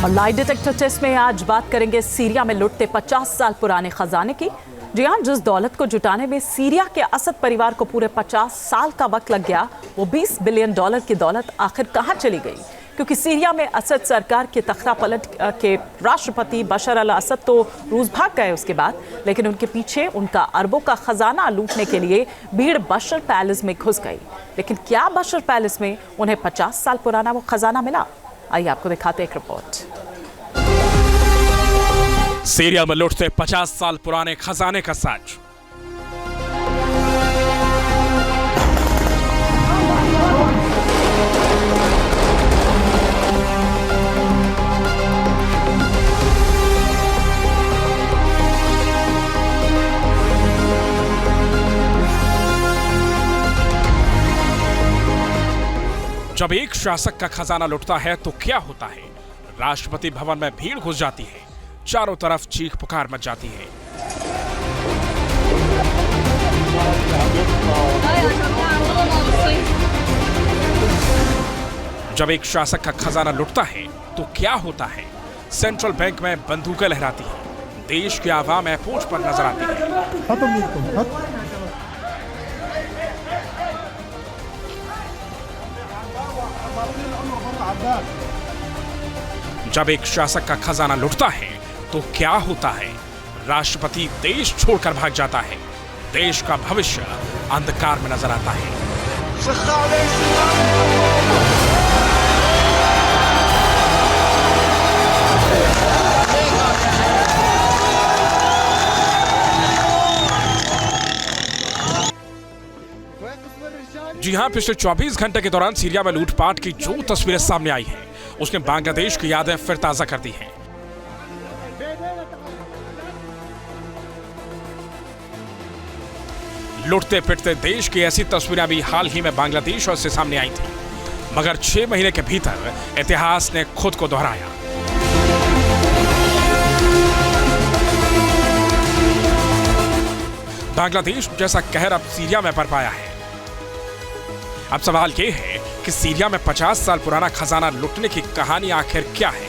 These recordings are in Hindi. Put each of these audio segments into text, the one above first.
और लाई डिटेक्टर टेस्ट में आज बात करेंगे सीरिया में लुटते 50 साल पुराने खजाने की। जी हाँ, जिस दौलत को जुटाने में सीरिया के असद परिवार को पूरे 50 साल का वक्त लग गया, वो 20 बिलियन डॉलर की दौलत आखिर कहाँ चली गई? क्योंकि सीरिया में असद सरकार के तख्ता पलट के राष्ट्रपति बशर अल असद तो रूस भाग गए उसके बाद, लेकिन उनके पीछे उनका अरबों का खजाना लूटने के लिए भीड़ बशर पैलेस में घुस गई। लेकिन क्या बशर पैलेस में उन्हें 50 साल पुराना वो खजाना मिला? आइए आपको दिखाते एक रिपोर्ट। सीरिया में लुटते 50 साल पुराने खजाने का साज। जब एक शासक का खजाना लुटता है तो क्या होता है? राष्ट्रपति भवन में भीड़ घुस जाती है, चारों तरफ चीख पुकार मच जाती है। जब एक शासक का खजाना लुटता है तो क्या होता है? सेंट्रल बैंक में बंदूकें लहराती हैं, देश की आवाम एयरपोर्ट पर नजर आती है। जब एक शासक का खजाना लुटता है तो क्या होता है? राष्ट्रपति देश छोड़कर भाग जाता है, देश का भविष्य अंधकार में नजर आता है। जी हां, पिछले 24 घंटे के दौरान सीरिया में लूटपाट की जो तस्वीरें सामने आई हैं, उसने बांग्लादेश की यादें फिर ताजा कर दी हैं। लुटते पिटते देश की ऐसी तस्वीरें भी हाल ही में बांग्लादेश से सामने आई थी, मगर 6 महीने के भीतर इतिहास ने खुद को दोहराया। बांग्लादेश जैसा कहर अब सीरिया में बरपाया है। अब सवाल यह है कि सीरिया में 50 साल पुराना खजाना लुटने की कहानी आखिर क्या है?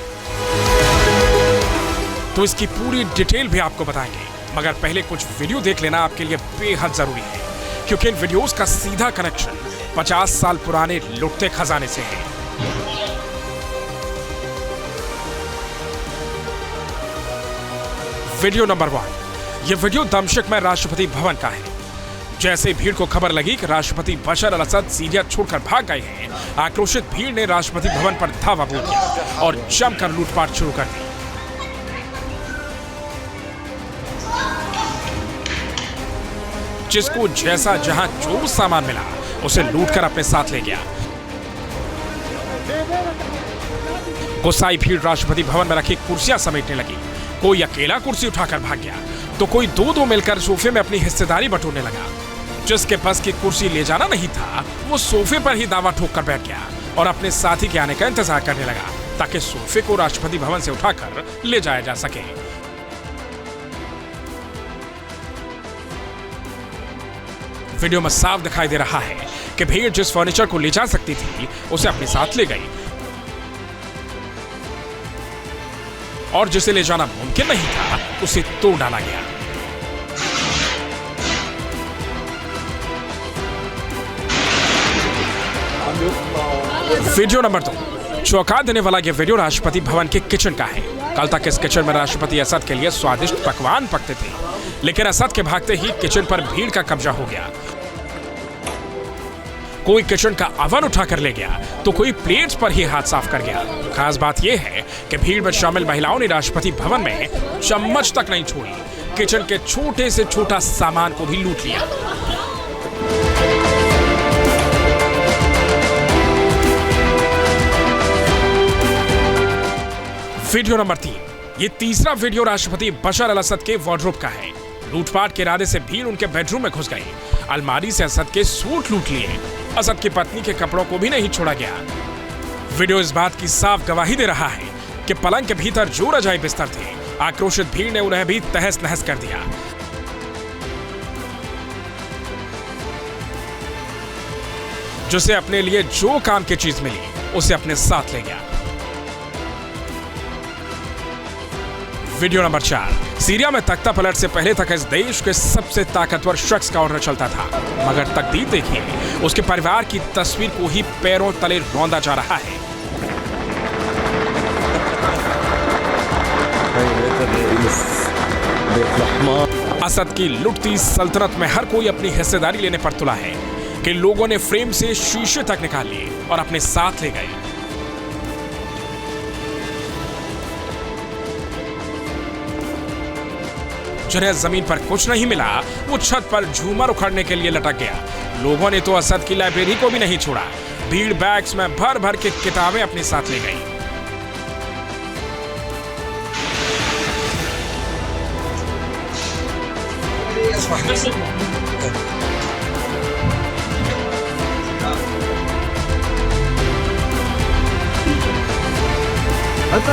तो इसकी पूरी डिटेल भी आपको बताएंगे, मगर पहले कुछ वीडियो देख लेना आपके लिए बेहद जरूरी है, क्योंकि इन वीडियोस का सीधा कनेक्शन 50 साल पुराने लुटते खजाने से है। Video number 1। यह वीडियो दमिश्क में राष्ट्रपति भवन का है। जैसे भीड़ को खबर लगी कि राष्ट्रपति बशर अल असद सीरिया छोड़कर भाग गए हैं, आक्रोशित भीड़ ने राष्ट्रपति भवन पर धावा बोल दिया और जमकर लूटपाट शुरू कर दी। जिसको जैसा जहां जो सामान मिला उसे लूटकर अपने साथ ले गया। गुस्साई भीड़ राष्ट्रपति भवन में रखी कुर्सियां समेटने लगी। कोई अकेला कुर्सी उठाकर भाग गया तो कोई दो मिलकर सोफे में अपनी हिस्सेदारी बटोरने लगा। जिसके पास की कुर्सी ले जाना नहीं था, वो सोफे पर ही दावा ठोक कर बैठ गया और अपने साथी के आने का इंतजार करने लगा ताकि सोफे को राष्ट्रपति भवन से उठाकर ले जाया जा सके। वीडियो में साफ दिखाई दे रहा है कि भीड़ जिस फर्नीचर को ले जा सकती थी उसे अपने साथ ले गई, और जिसे ले जाना मुमकिन नहीं था उसे तोड़ डाला गया। Video number 2। चौंका देने वाला यह वीडियो राष्ट्रपति भवन के किचन का है। कल तक इस किचन में राष्ट्रपति असद के लिए स्वादिष्ट पकवान पकते थे, लेकिन असद के भागते ही किचन पर भीड़ का कब्जा हो गया। कोई किचन का अवन उठाकर ले गया तो कोई प्लेट्स पर ही हाथ साफ कर गया। खास बात यह है कि भीड़ में शामिल महिलाओं ने राष्ट्रपति भवन में चम्मच तक नहीं छोड़ी, किचन के छोटे से छोटा सामान को भी लूट लिया। Video number 3। ये तीसरा वीडियो राष्ट्रपति बशर अल असद के वार्डरोब का है। लूटपाट के इरादे से भीड़ उनके बेडरूम में घुस गई, अलमारी से असद के सूट लूट लिए। असद की पत्नी के कपड़ों को भी नहीं छोड़ा गया। वीडियो इस बात की साफ गवाही दे रहा है कि पलंग के भीतर जो रजाई बिस्तर थे, आक्रोशित भीड़ ने उन्हें भी तहस नहस कर दिया। जिसे अपने लिए जो काम की चीज मिली उसे अपने साथ ले गया। Video number 4। सीरिया में तख्ता पलट से पहले तक इस देश के सबसे ताकतवर शख्स का ऑर्डर चलता था, मगर तकदीर देखिए, उसके परिवार की तस्वीर को ही पैरों तले रौंदा जा रहा है। असद की लुटती सल्तनत में हर कोई अपनी हिस्सेदारी लेने पर तुला है कि लोगों ने फ्रेम से शीशे तक निकाल लिए और अपने साथ ले गए। जिन्हें जमीन पर कुछ नहीं मिला, वो छत पर झूमर उखाड़ने के लिए लटक गया। लोगों ने तो असद की लाइब्रेरी को भी नहीं छोड़ा। भीड़ बैग्स में भर भर के किताबें अपने साथ ले गई।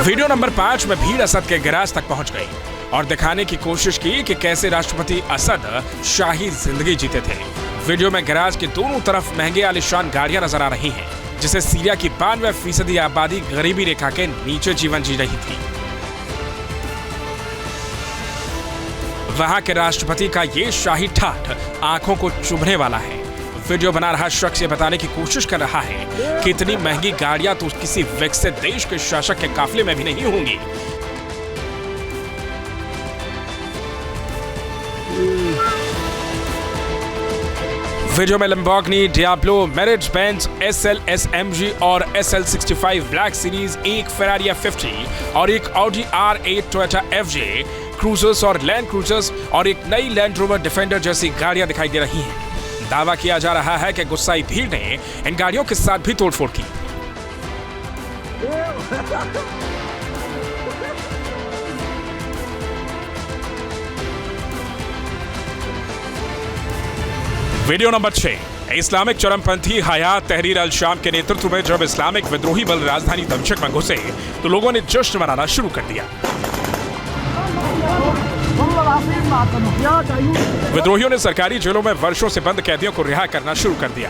वीडियो नंबर 5 में भीड़ असद के गैराज तक पहुंच गई और दिखाने की कोशिश की कि कैसे राष्ट्रपति असद शाही जिंदगी जीते थे। वीडियो में गैराज के दोनों तरफ महंगे आलीशान गाड़ियां नजर आ रही हैं, जिसे सीरिया की 92% आबादी गरीबी रेखा के नीचे जीवन जी रही थी। वहां के राष्ट्रपति का ये शाही ठाठ आंखों को चुभने वाला है। वीडियो बना रहा शख्स ये बताने की कोशिश कर रहा है कि इतनी महंगी गाड़ियां तो किसी विकसित देश के शासक के काफिले में भी नहीं होंगी। वीडियो में Lamborghini, Diablo, merits Benz, SL SMG और SL65 ब्लैक सीरीज, एक फेरारी F50 और एक Audi R8 Toyota FJ cruisers और लैंड क्रूजर्स और एक नई लैंड रोवर डिफेंडर जैसी गाड़ियां दिखाई दे रही हैं। दावा किया जा रहा है कि गुस्साई भीड़ ने इन गाड़ियों के साथ भी तोड़फोड़ की। Video number 6। इस्लामिक चरमपंथी हयात तहरीर अल शाम के नेतृत्व में जब इस्लामिक विद्रोही बल राजधानी दमिश्क में घुसे तो लोगों ने जश्न मनाना शुरू कर दिया। विद्रोहियों ने सरकारी जेलों में वर्षों से बंद कैदियों को रिहा करना शुरू कर दिया।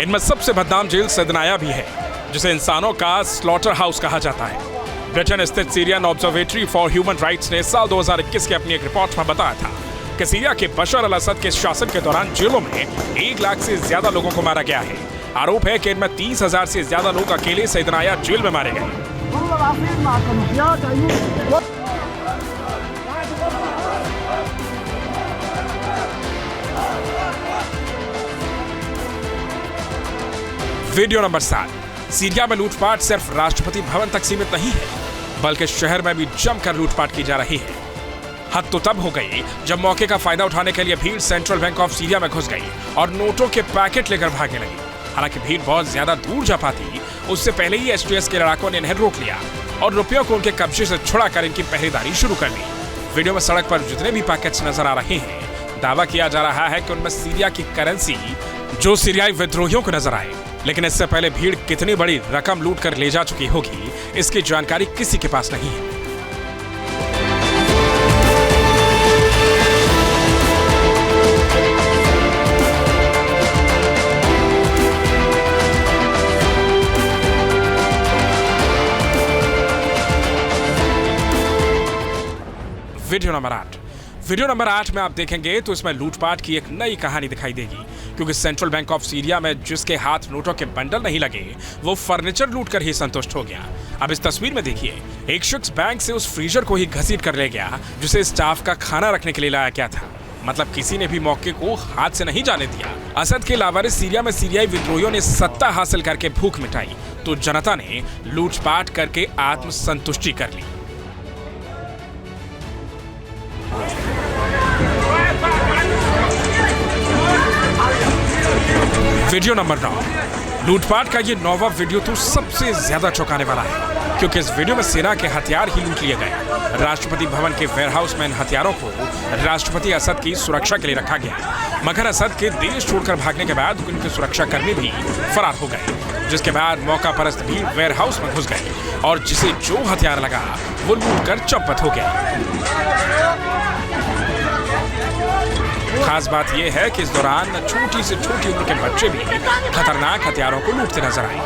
इनमें सबसे बदनाम जेल सदनाया भी है, जिसे इंसानों का स्लॉटर हाउस कहा जाता है। ब्रिटेन स्थित Syrian observatory for human rights ने साल 2021 की अपनी एक रिपोर्ट में बताया था कि सीरिया के बशर अल असद के शासन के दौरान जेलों में 1 लाख से ज्यादा लोगों को मारा गया है। आरोप है कि इनमें 30,000 से ज्यादा लोग अकेले सैदनाया जेल में मारे गए। Video number 7। सीरिया में लूटपाट सिर्फ राष्ट्रपति भवन तक सीमित नहीं है, बल्कि शहर में भी जमकर लूटपाट की जा रही है। हद तो तब हो गई जब मौके का फायदा उठाने के लिए भीड़ सेंट्रल बैंक ऑफ सीरिया में घुस गई और नोटों के पैकेट लेकर भागने लगी। हालांकि भीड़ बहुत ज्यादा दूर जा पाती, उससे पहले ही STS के लड़ाकों ने इन्हें रोक लिया और रुपयों को उनके कब्जे से छुड़ाकर इनकी पहरेदारी शुरू कर दी। वीडियो में सड़क पर जितने भी पैकेट्स नजर आ रहे हैं, दावा किया जा रहा है कि उनमें सीरिया की करेंसी जो सीरियाई विद्रोहियों को नजर आए। लेकिन इससे पहले भीड़ कितनी बड़ी रकम लूट कर ले जा चुकी होगी, इसकी जानकारी किसी के पास नहीं है। वीडियो नंबर 8 में आप देखेंगे तो इसमें लूटपाट की एक नई कहानी दिखाई देगी, क्योंकि सेंट्रल बैंक ऑफ सीरिया में जिसके हाथ नोटों के बंडल नहीं लगे, वो फर्नीचर लूट कर ही संतुष्ट हो गया। अब इस तस्वीर में देखिए, एक शख्स बैंक से उस फ्रीजर को ही घसीट कर ले गया जिसे स्टाफ का खाना रखने के लिए लाया गया था। मतलब किसी ने भी मौके को हाथ से नहीं जाने दिया। असद के लावारिस सीरिया में सीरियाई विद्रोहियों ने सत्ता हासिल करके भूख मिटाई, तो जनता ने लूटपाट करके आत्मसंतुष्टि कर ली। Video number 9। लूटपाट का ये 9वां वीडियो तो सबसे ज्यादा चौंकाने वाला है, क्योंकि इस वीडियो में सेना के हथियार ही लूट लिए गए। राष्ट्रपति भवन के वेयरहाउस में इन हथियारों को राष्ट्रपति असद की सुरक्षा के लिए रखा गया, मगर असद के देश छोड़कर भागने के बाद उनके सुरक्षाकर्मी भी फरार हो गए, जिसके बाद मौका परस्त भीड़ वेयरहाउस में घुस गए और जिसे जो हथियार लगा वो लूट कर चौपट हो गया। खास बात यह है कि इस दौरान छोटी से छोटी उम्र के बच्चे भी खतरनाक हथियारों को लूटते नजर आए।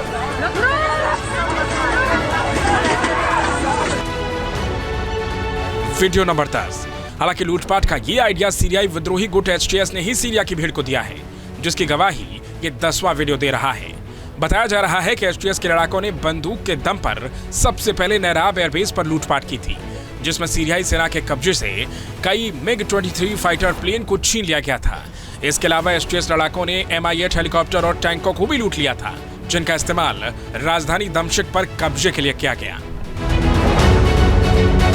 Video number 10। हालांकि लूटपाट का ये आइडिया सीरियाई विद्रोही गुट एचटीएस ने ही सीरिया की भीड़ को दिया है, जिसकी गवाही ये 10वां वीडियो दे रहा है। बताया जा रहा है कि एचटीएस के लड़ाकों ने बंदूक के दम पर सबसे पहले नैराब एयरबेस पर लूटपाट की थी, जिसमें सीरियाई सेना के कब्जे से कई MiG-23 फाइटर प्लेन को छीन लिया गया था। इसके अलावा एचटीएस लड़ाकों ने Mi-8 हेलीकॉप्टर और टैंकों को भी लूट लिया था, जिनका इस्तेमाल राजधानी दमिश्क पर कब्जे के लिए किया गया।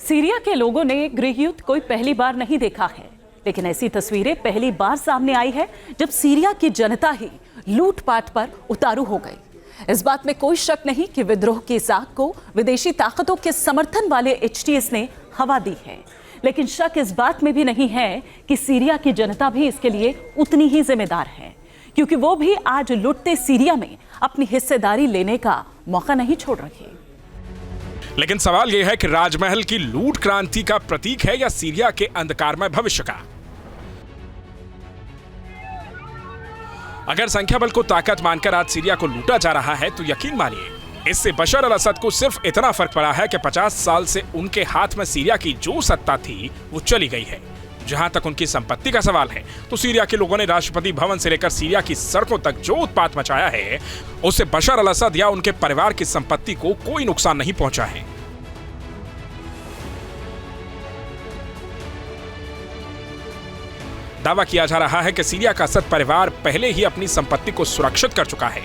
सीरिया के लोगों ने गृह युद्ध कोई पहली बार नहीं देखा है, लेकिन ऐसी तस्वीरें पहली बार सामने आई है जब सीरिया की जनता ही लूटपाट पर उतारू हो गई। इस बात में कोई शक नहीं कि विद्रोह की इस आग को विदेशी ताकतों के समर्थन वाले एचटीएस ने हवा दी है, लेकिन शक इस बात में भी नहीं है कि सीरिया की जनता भी इसके लिए उतनी ही जिम्मेदार है, क्योंकि वो भी आज लुटते सीरिया में अपनी हिस्सेदारी लेने का मौका नहीं छोड़ रही। लेकिन सवाल यह है कि राजमहल की लूट क्रांति का प्रतीक है या सीरिया के अंधकारमय भविष्य का। अगर संख्या बल को ताकत मानकर आज सीरिया को लूटा जा रहा है तो यकीन मानिए इससे बशर अल असद को सिर्फ इतना फर्क पड़ा है कि 50 साल से उनके हाथ में सीरिया की जो सत्ता थी वो चली गई है। जहां तक उनकी संपत्ति का सवाल है तो सीरिया के लोगों ने राष्ट्रपति भवन से लेकर सीरिया की सड़कों तक जो उत्पात मचाया है उससे बशर अल असद या उनके परिवार की संपत्ति को कोई नुकसान नहीं पहुंचा है। दावा किया जा रहा है कि सीरिया का असद परिवार पहले ही अपनी संपत्ति को सुरक्षित कर चुका है।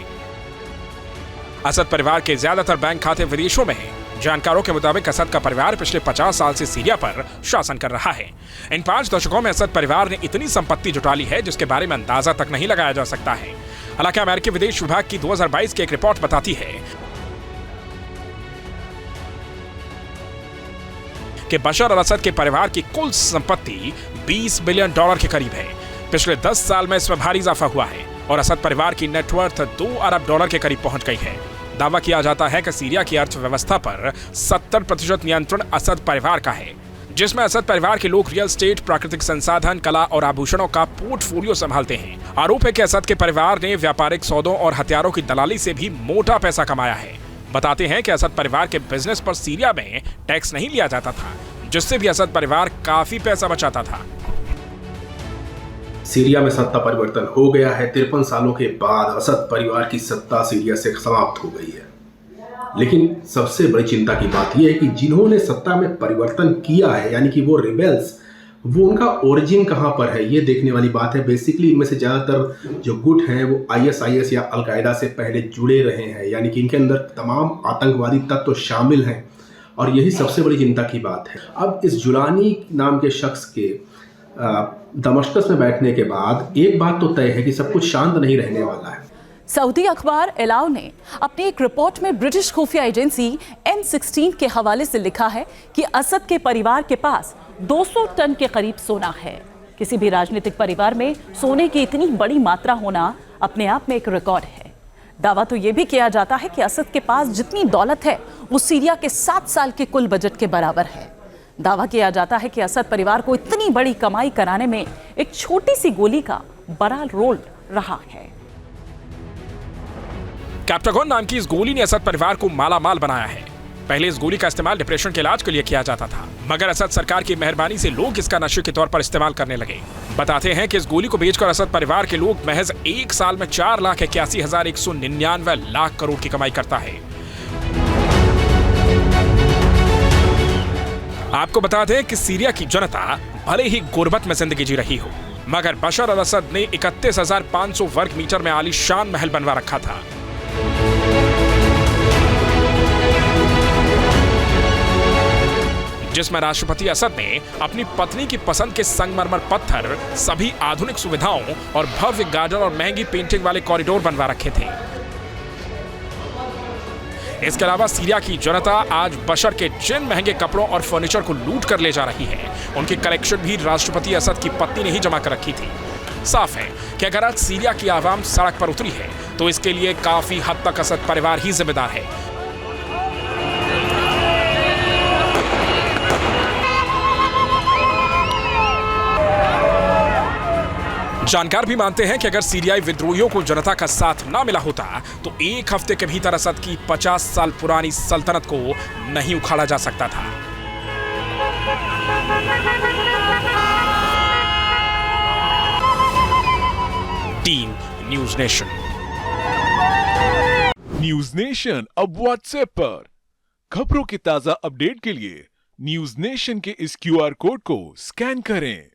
असद परिवार के ज्यादातर बैंक खाते विदेशों में हैं। जानकारों के मुताबिक असद का परिवार पिछले 50 साल से सीरिया पर शासन कर रहा है। इन 5 दशकों में असद परिवार ने इतनी संपत्ति जुटा ली है जिसके बारे में अंदाजा तक नहीं लगाया जा सकता है। हालांकि अमेरिकी विदेश विभाग की 2022 की एक रिपोर्ट बताती है कि बशर अल असद के परिवार की कुल संपत्ति $20 बिलियन के करीब है। पिछले 10 साल में इसमें भारी इजाफा हुआ है और असद परिवार की नेटवर्थ $2 अरब के करीब पहुंच गई है। दावा किया जाता है कि सीरिया की अर्थव्यवस्था पर 70% नियंत्रण असद परिवार का है, जिसमें असद परिवार के लोग रियल एस्टेट, प्राकृतिक संसाधन, कला और आभूषणों का पोर्टफोलियो संभालते हैं। आरोप है कि असद के परिवार ने व्यापारिक सौदों और हथियारों की दलाली से भी मोटा पैसा कमाया है। बताते हैं कि असद परिवार के बिजनेस पर सीरिया में टैक्स नहीं लिया जाता था, जिससे भी असद परिवार काफी पैसा बचाता था। सीरिया में सत्ता परिवर्तन हो गया है। 53 सालों के बाद असद परिवार की सत्ता सीरिया से समाप्त हो गई है। लेकिन सबसे बड़ी चिंता की बात यह है कि जिन्होंने सत्ता में परिवर्तन किया है, यानी कि वो रिबेल्स, वो उनका ओरिजिन कहाँ पर है, ये देखने वाली बात है। बेसिकली इनमें से ज़्यादातर जो गुट हैं वो ISIS या अलकायदा से पहले जुड़े रहे हैं, यानी कि इनके अंदर तमाम आतंकवादी तत्व तो शामिल हैं, और यही सबसे बड़ी चिंता की बात है। अब इस जुलानी नाम के शख्स के दमिश्क में बैठने के बाद एक बात तो तय है कि सब कुछ शांत नहीं रहने वाला है। सऊदी अखबार एलाव ने अपनी एक रिपोर्ट में ब्रिटिश खुफिया एजेंसी M16 के हवाले से लिखा है कि असद के परिवार के पास 200 टन के करीब सोना है। किसी भी राजनीतिक परिवार में सोने की इतनी बड़ी मात्रा होना अपने आप में एक रिकॉर्ड है। दावा तो यह भी किया जाता है कि असद के पास जितनी दौलत है वो सीरिया के 7 साल के कुल बजट के बराबर है। दावा किया जाता है कि असद परिवार को इतनी बड़ी कमाई कराने में एक छोटी सी गोली का बड़ा रोल रहा है। कैप्टागॉन नाम की इस गोली ने असद परिवार को मालामाल बनाया है। पहले इस गोली का इस्तेमाल डिप्रेशन के इलाज के लिए किया जाता था, मगर असद सरकार की मेहरबानी से लोग इसका नशे के तौर पर इस्तेमाल करने लगे। बताते हैं कि इस गोली को बेचकर असद परिवार के लोग महज 1 साल में 4,81,199 लाख करोड़ की कमाई करता है। आपको बता दें कि सीरिया की जनता भले ही गुर्बत में जिंदगी जी रही हो, मगर बशर अल असद ने 31,500 वर्ग मीटर में आलीशान महल बनवा रखा था। जिसमें राष्ट्रपति असद ने अपनी पत्नी की पसंद के संगमरमर पत्थर, सभी आधुनिक सुविधाओं और भव्य गार्डन और महंगी पेंटिंग वाले कॉरिडोर बनवा रखे थे। इसके अलावा सीरिया की जनता आज बशर के जिन महंगे कपड़ों और फर्नीचर को लूट कर ले जा रही है, उनकी कलेक्शन भी राष्ट्रपति असद की पत्नी ने ही जमा कर रखी थी। साफ है कि अगर आज सीरिया की आवाम सड़क पर उतरी है तो इसके लिए काफी हद तक असद परिवार ही जिम्मेदार है। जानकार भी मानते हैं कि अगर सीरियाई विद्रोहियों को जनता का साथ ना मिला होता तो एक हफ्ते के भीतर असद की 50 साल पुरानी सल्तनत को नहीं उखाड़ा जा सकता था। Team news nation. News nation अब व्हाट्सएप पर खबरों के ताजा अपडेट के लिए न्यूज नेशन के इस QR कोड को स्कैन करें।